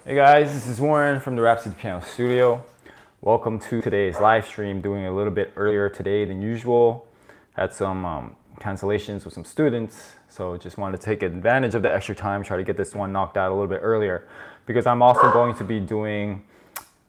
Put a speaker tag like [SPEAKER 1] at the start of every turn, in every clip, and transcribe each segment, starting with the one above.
[SPEAKER 1] Hey guys, this is Warren from the Rhapsody Piano Studio. Welcome to today's live stream, doing a little bit earlier today than usual. Had some cancellations with some students, so just wanted to take advantage of the extra time, try to get this one knocked out a little bit earlier, because I'm also going to be doing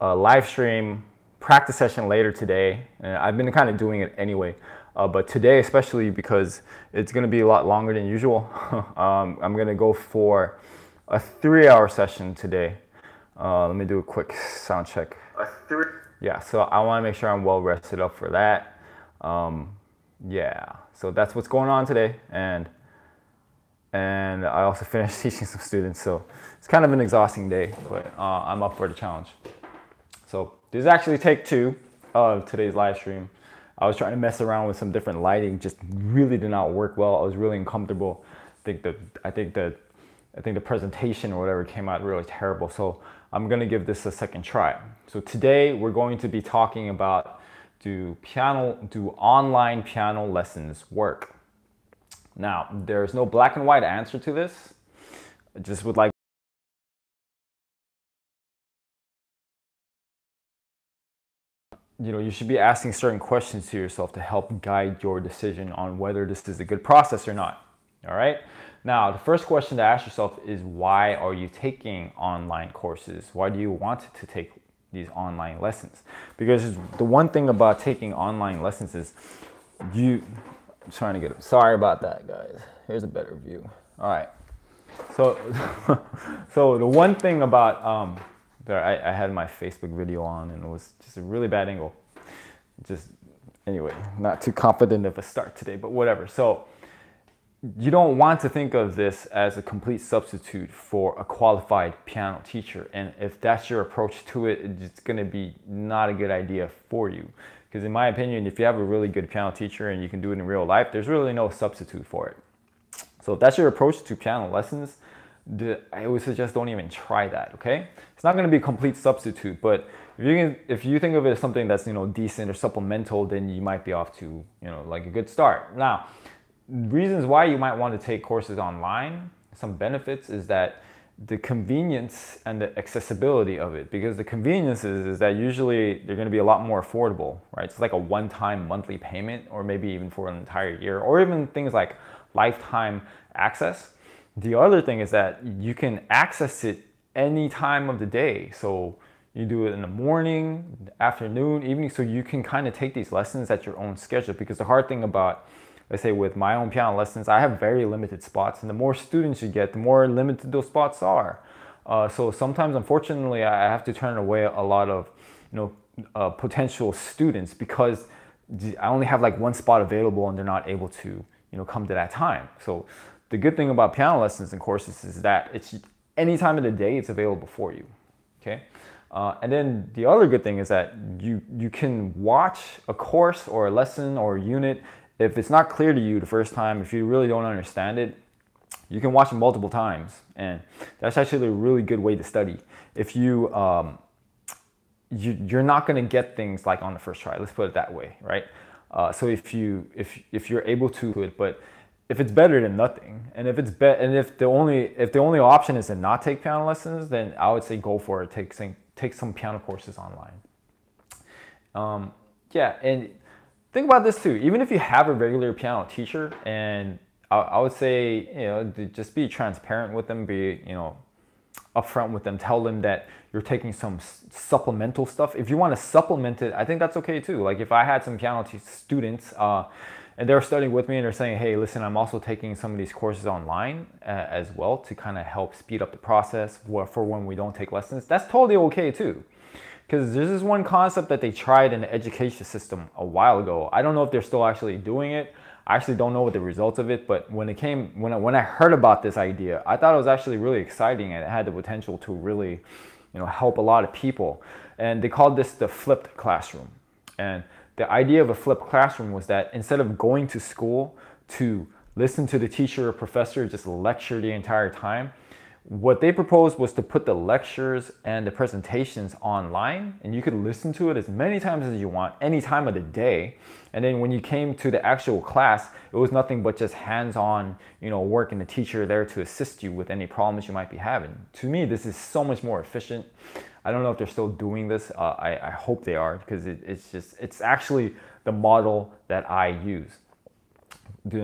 [SPEAKER 1] a live stream practice session later today. And I've been kind of doing it anyway, but today especially because it's going to be a lot longer than usual. I'm going to go for a 3-hour session today. Let me do a quick sound check. Yeah, so I want to make sure I'm well rested up for that. Yeah, so that's what's going on today, and I also finished teaching some students, so it's kind of an exhausting day, but I'm up for the challenge. So this is actually take 2 of today's live stream. I was trying to mess around with some different lighting, just really did not work well. I was really uncomfortable. I think the presentation or whatever came out really terrible. So I'm gonna give this a second try. So today we're going to be talking about do online piano lessons work? Now, there's no black and white answer to this. I just would like you should be asking certain questions to yourself to help guide your decision on whether this is a good process or not. All right. Now, the first question to ask yourself is, why are you taking online courses? Why do you want to take these online lessons? Because the one thing about taking online lessons is I'm trying to get it. Sorry about that, guys. Here's a better view. All right. So, so the one thing about I had my Facebook video on, and it was just a really bad angle. Anyway, not too confident of a start today, but whatever. So you don't want to think of this as a complete substitute for a qualified piano teacher. And if that's your approach to it, it's going to be not a good idea for you. Because in my opinion, if you have a really good piano teacher and you can do it in real life, there's really no substitute for it. So if that's your approach to piano lessons, I would suggest don't even try that, okay? It's not going to be a complete substitute, but if you think of it as something that's, decent or supplemental, then you might be off to, like a good start. Now, reasons why you might want to take courses online, some benefits is that the convenience and the accessibility of it, because the convenience is that usually they're going to be a lot more affordable, right? It's like a one-time monthly payment, or maybe even for an entire year, or even things like lifetime access. The other thing is that you can access it any time of the day. So you do it in the morning, afternoon, evening, so you can kind of take these lessons at your own schedule. Because the hard thing about, let's say with my own piano lessons, I have very limited spots, and the more students you get, the more limited those spots are. So sometimes, unfortunately, I have to turn away a lot of, potential students because I only have like one spot available, and they're not able to, come to that time. So the good thing about piano lessons and courses is that it's any time of the day it's available for you. Okay. And then the other good thing is that you can watch a course or a lesson or a unit. If it's not clear to you the first time, if you really don't understand it, you can watch it multiple times, and that's actually a really good way to study. If you're not going to get things like on the first try. Let's put it that way, right? So if you're able to it, but if it's better than nothing, and if the only option is to not take piano lessons, then I would say go for it. Take some piano courses online. Yeah, and think about this too. Even if you have a regular piano teacher, and I would say, just be transparent with them, be, upfront with them, tell them that you're taking some supplemental stuff. If you want to supplement it, I think that's okay too. Like if I had some piano students, and they're studying with me, and they're saying, hey, listen, I'm also taking some of these courses online as well to kind of help speed up the process for when we don't take lessons. That's totally okay too. Because there's this one concept that they tried in the education system a while ago. I don't know if they're still actually doing it. I actually don't know what the results of it, but when I heard about this idea, I thought it was actually really exciting, and it had the potential to really, help a lot of people. And they called this the flipped classroom. And the idea of a flipped classroom was that instead of going to school to listen to the teacher or professor just lecture the entire time, What they proposed was to put the lectures and the presentations online, and you could listen to it as many times as you want, any time of the day. And then when you came to the actual class, it was nothing but just hands-on, work, and the teacher there to assist you with any problems you might be having. To me, this is so much more efficient. I don't know if they're still doing this. I hope they are, because it's actually the model that I use.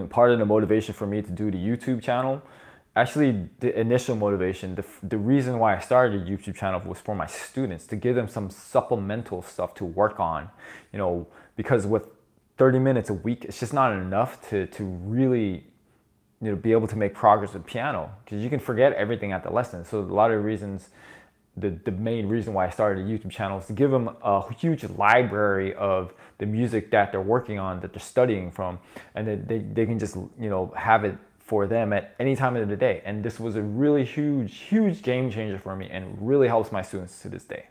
[SPEAKER 1] Part of the motivation for me to do the YouTube channel, actually the initial motivation, the reason why I started a YouTube channel was for my students, to give them some supplemental stuff to work on, because with 30 minutes a week, it's just not enough to really be able to make progress with piano, because you can forget everything at the lesson. So a lot of reasons, the main reason why I started a YouTube channel is to give them a huge library of the music that they're working on, that they're studying from, and that they can just have it for them at any time of the day. And this was a really huge game changer for me, and really helps my students to this day.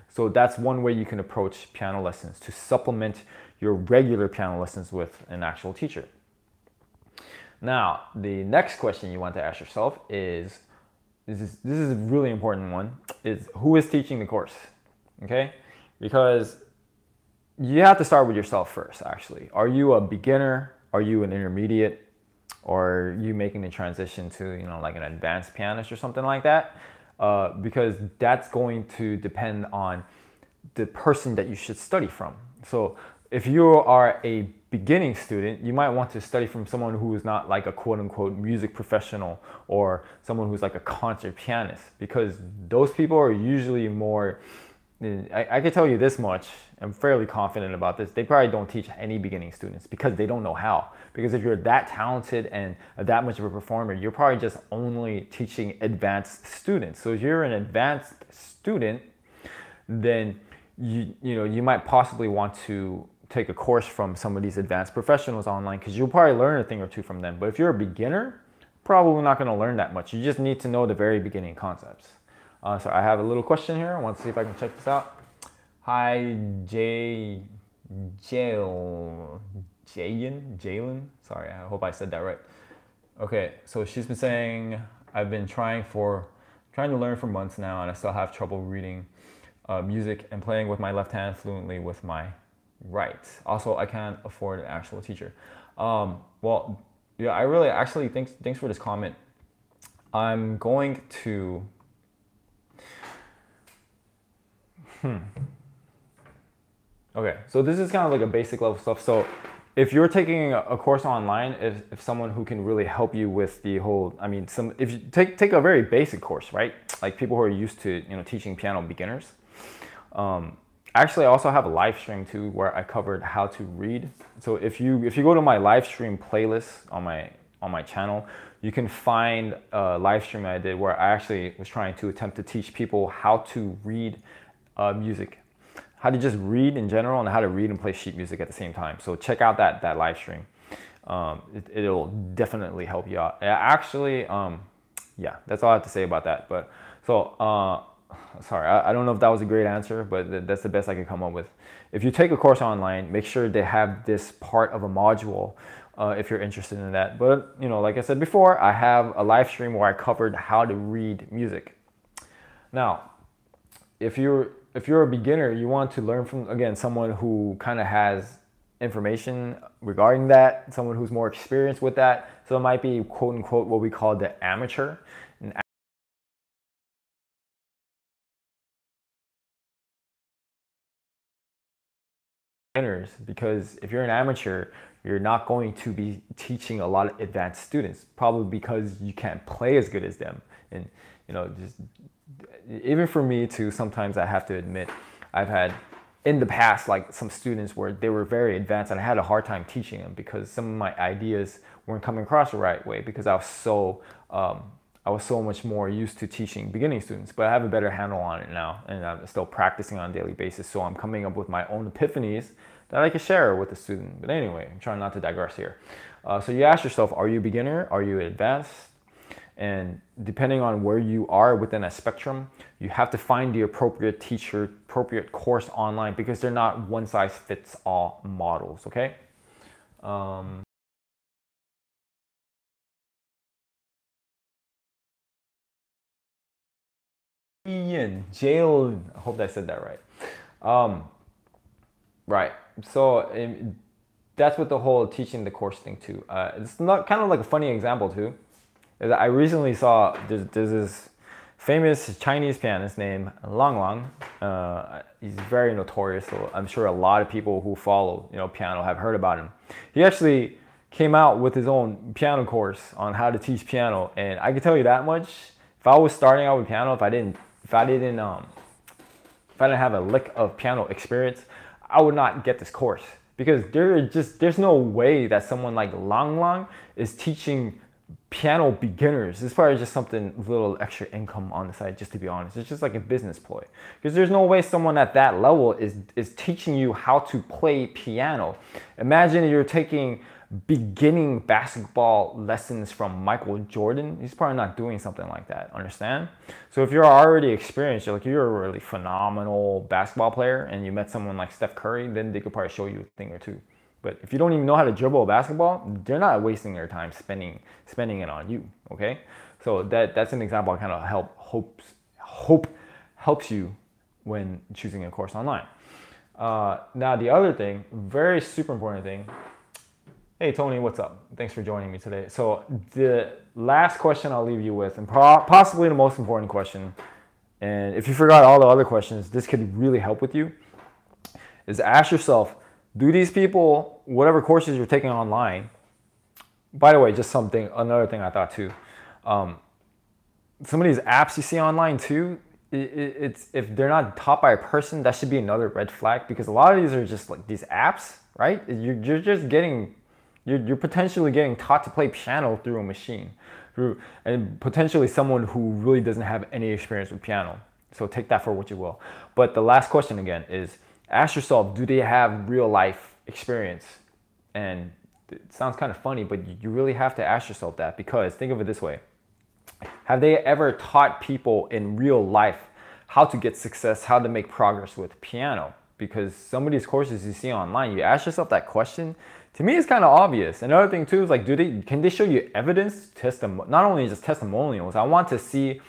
[SPEAKER 1] So that's one way you can approach piano lessons, to supplement your regular piano lessons with an actual teacher. Now, the next question you want to ask yourself is, this is a really important one, is who is teaching the course, okay? Because you have to start with yourself first, actually. Are you a beginner? Are you an intermediate? Or are you making the transition to, like an advanced pianist or something like that? Because that's going to depend on the person that you should study from. So if you are a beginning student, you might want to study from someone who is not like a quote-unquote music professional, or someone who's like a concert pianist, because those people are usually more, I can tell you this much, I'm fairly confident about this, they probably don't teach any beginning students, because they don't know how. Because if you're that talented and that much of a performer, you're probably just only teaching advanced students. So if you're an advanced student, then you might possibly want to take a course from some of these advanced professionals online, because you'll probably learn a thing or two from them. But if you're a beginner, probably not going to learn that much. You just need to know the very beginning concepts. So I have a little question here. I want to see if I can check this out. Hi, Jalen. Sorry, I hope I said that right. Okay, so she's been saying, I've been trying to learn for months now, and I still have trouble reading music and playing with my left hand fluently with my right. Also, I can't afford an actual teacher. Well, yeah, I really actually thanks for this comment. I'm going to Okay, so this is kind of like a basic level stuff. So if you're taking a course online, if someone who can really help you with the whole, if you take a very basic course, right? Like people who are used to teaching piano beginners. Actually, I also have a live stream too, where I covered how to read. So if you go to my live stream playlist on my channel, you can find a live stream I did where I actually was trying to attempt to teach people how to read music, how to just read in general, and how to read and play sheet music at the same time. So check out that live stream. It'll definitely help you out. Actually, yeah, that's all I have to say about that. But so, sorry, I don't know if that was a great answer, but that's the best I could come up with. If you take a course online, make sure they have this part of a module if you're interested in that. But like I said before, I have a live stream where I covered how to read music. Now, if you're a beginner, you want to learn from, again, someone who kind of has information regarding that, someone who's more experienced with that. So it might be quote unquote what we call the amateur. Beginners, because if you're an amateur, you're not going to be teaching a lot of advanced students, probably because you can't play as good as them. And just even for me too, sometimes I have to admit, I've had in the past like some students where they were very advanced and I had a hard time teaching them because some of my ideas weren't coming across the right way, because I was so much more used to teaching beginning students. But I have a better handle on it now, and I'm still practicing on a daily basis, so I'm coming up with my own epiphanies that I can share with the student. But anyway, I'm trying not to digress here. So you ask yourself, are you a beginner? Are you advanced? And depending on where you are within a spectrum, you have to find the appropriate teacher, appropriate course online, because they're not one-size-fits-all models, okay? Jalen. I hope I said that right. Um, right. So that's what the whole teaching the course thing too. It's not kind of like a funny example too. I recently saw there's this famous Chinese pianist named Lang Lang. He's very notorious, so I'm sure a lot of people who follow piano have heard about him. He actually came out with his own piano course on how to teach piano, and I can tell you that much. If I was starting out with piano, if I didn't have a lick of piano experience, I would not get this course because there's no way that someone like Lang Lang is teaching piano beginners. It's probably just something little extra income on the side, just to be honest. It's just like a business ploy because there's no way someone at that level is teaching you how to play piano. Imagine you're taking beginning basketball lessons from Michael Jordan. He's probably not doing something like that, understand? So if you're already experienced, you're a really phenomenal basketball player and you met someone like Steph Curry, then they could probably show you a thing or two. But if you don't even know how to dribble a basketball, they're not wasting their time spending it on you, okay? So that's an example I kind of hope helps you when choosing a course online. Now the other thing, very super important thing. Hey Tony, what's up? Thanks for joining me today. So the last question I'll leave you with, and possibly the most important question, and if you forgot all the other questions, this could really help with you, is ask yourself, do these people, whatever courses you're taking online, by the way, just another thing I thought too, some of these apps you see online too, it's if they're not taught by a person, that should be another red flag, because a lot of these are just like these apps, right? You're just getting, you're potentially getting taught to play piano through a machine, and potentially someone who really doesn't have any experience with piano. So take that for what you will. But the last question again is, ask yourself, do they have real life experience? And it sounds kind of funny, but you really have to ask yourself that, because think of it this way. Have they ever taught people in real life how to get success, how to make progress with piano? Because some of these courses you see online, you ask yourself that question, to me it's kind of obvious. Another thing too is like, can they show you evidence, not only just testimonials? I want to see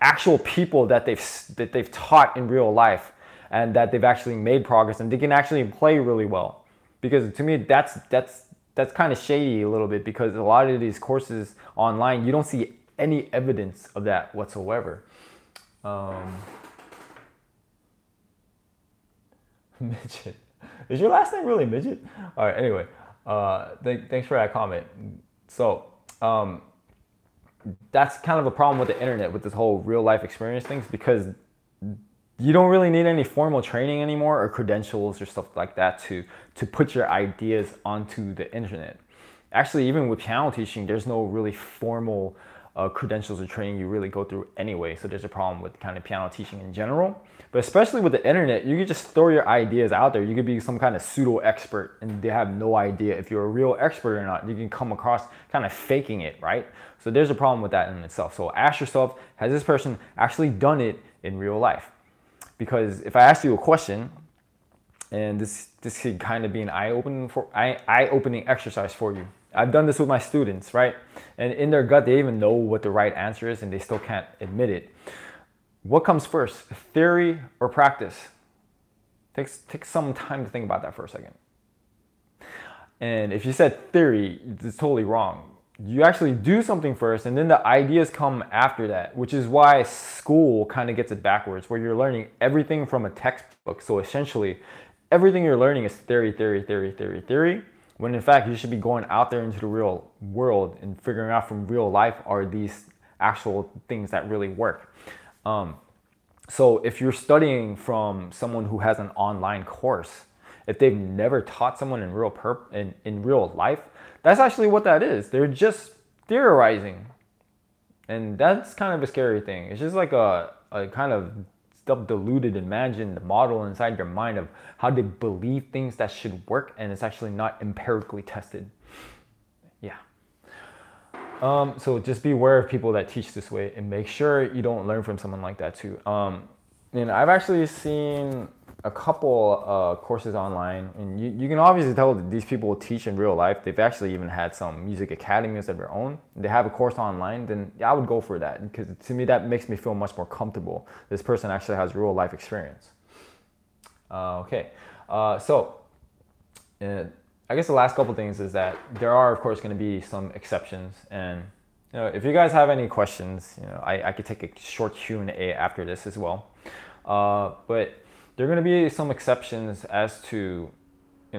[SPEAKER 1] actual people that they've taught in real life and that they've actually made progress and they can actually play really well. Because to me, that's kind of shady a little bit, because a lot of these courses online, you don't see any evidence of that whatsoever. Midget. Is your last name really Midget? All right, anyway, thanks for that comment. So that's kind of a problem with the internet, with this whole real life experience things, because you don't really need any formal training anymore or credentials or stuff like that to put your ideas onto the internet. Actually, even with piano teaching, there's no really formal credentials or training you really go through anyway. So there's a problem with kind of piano teaching in general. But especially with the internet, you can just throw your ideas out there. You could be some kind of pseudo expert and they have no idea if you're a real expert or not. You can come across kind of faking it, right? So there's a problem with that in itself. So ask yourself, has this person actually done it in real life? Because if I ask you a question, and this could kind of be an eye-opening exercise for you. I've done this with my students, right? And in their gut, they even know what the right answer is and they still can't admit it. What comes first, theory or practice? Take some time to think about that for a second. And if you said theory, it's totally wrong. You actually do something first and then the ideas come after that, which is why school kind of gets it backwards, where you're learning everything from a textbook. So essentially, everything you're learning is theory, when in fact you should be going out there into the real world and figuring out from real life, are these actual things that really work. So if you're studying from someone who has an online course, if they've never taught someone in real life, that's actually what that is. They're just theorizing. And that's kind of a scary thing. It's just like a kind of self-deluded imagined model inside your mind of how they believe things that should work, and it's actually not empirically tested. Yeah. So just be aware of people that teach this way and make sure you don't learn from someone like that too. And I've actually seen a couple courses online, and you can obviously tell that these people teach in real life. They've actually even had some music academies of their own. They have a course online, then I would go for that, because to me that makes me feel much more comfortable. This person actually has real life experience. Okay, so I guess the last couple things is that there are, of course, going to be some exceptions, and if you guys have any questions, I could take a short Q&A after this as well. But there are going to be some exceptions as to,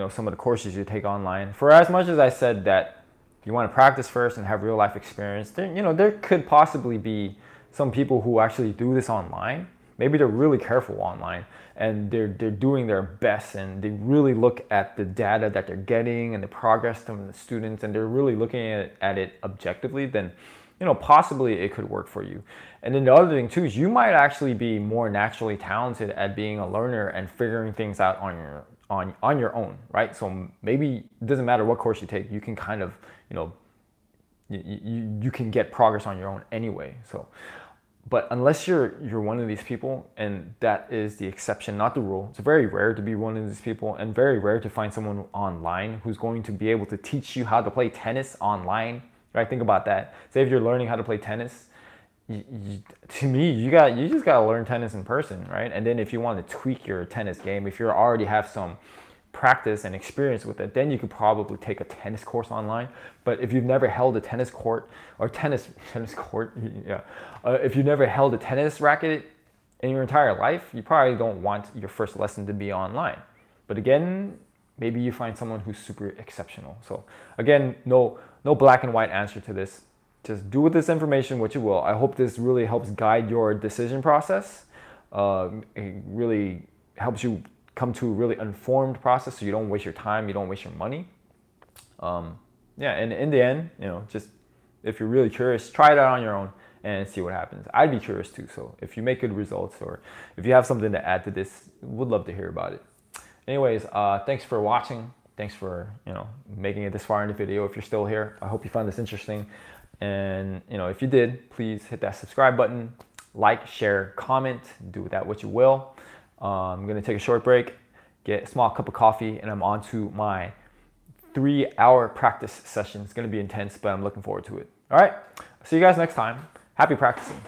[SPEAKER 1] some of the courses you take online. For as much as I said that you want to practice first and have real life experience, there could possibly be some people who actually do this online. Maybe they're really careful online and they're doing their best, and they really look at the data that they're getting and the progress from the students, and they're really looking at it objectively. Then possibly it could work for you. And then the other thing too is you might actually be more naturally talented at being a learner and figuring things out on your own, right? So maybe it doesn't matter what course you take, you can kind of, you can get progress on your own anyway. So, but unless you're one of these people, and that is the exception, not the rule. It's very rare to be one of these people, and very rare to find someone online who's going to be able to teach you how to play tennis online. Right? Think about that. Say if you're learning how to play tennis, to me, you just gotta learn tennis in person, right? And then if you want to tweak your tennis game, if you already have some practice and experience with it, then you could probably take a tennis course online. But if you've never held a tennis court or tennis court, yeah, if you've never held a tennis racket in your entire life, you probably don't want your first lesson to be online. But again, maybe you find someone who's super exceptional. So again, no black and white answer to this. Just do with this information what you will. I hope this really helps guide your decision process. It really helps you come to a really informed process, so you don't waste your time, you don't waste your money. Yeah, and in the end, just if you're really curious, try it out on your own and see what happens. I'd be curious too. So if you make good results, or if you have something to add to this, would love to hear about it. Anyways, thanks for watching. Thanks for making it this far in the video. If you're still here, I hope you found this interesting. And if you did, please hit that subscribe button, like, share, comment, do with that what you will. I'm gonna take a short break, get a small cup of coffee, and I'm on to my 3-hour practice session. It's gonna be intense, but I'm looking forward to it. All right, see you guys next time. Happy practicing.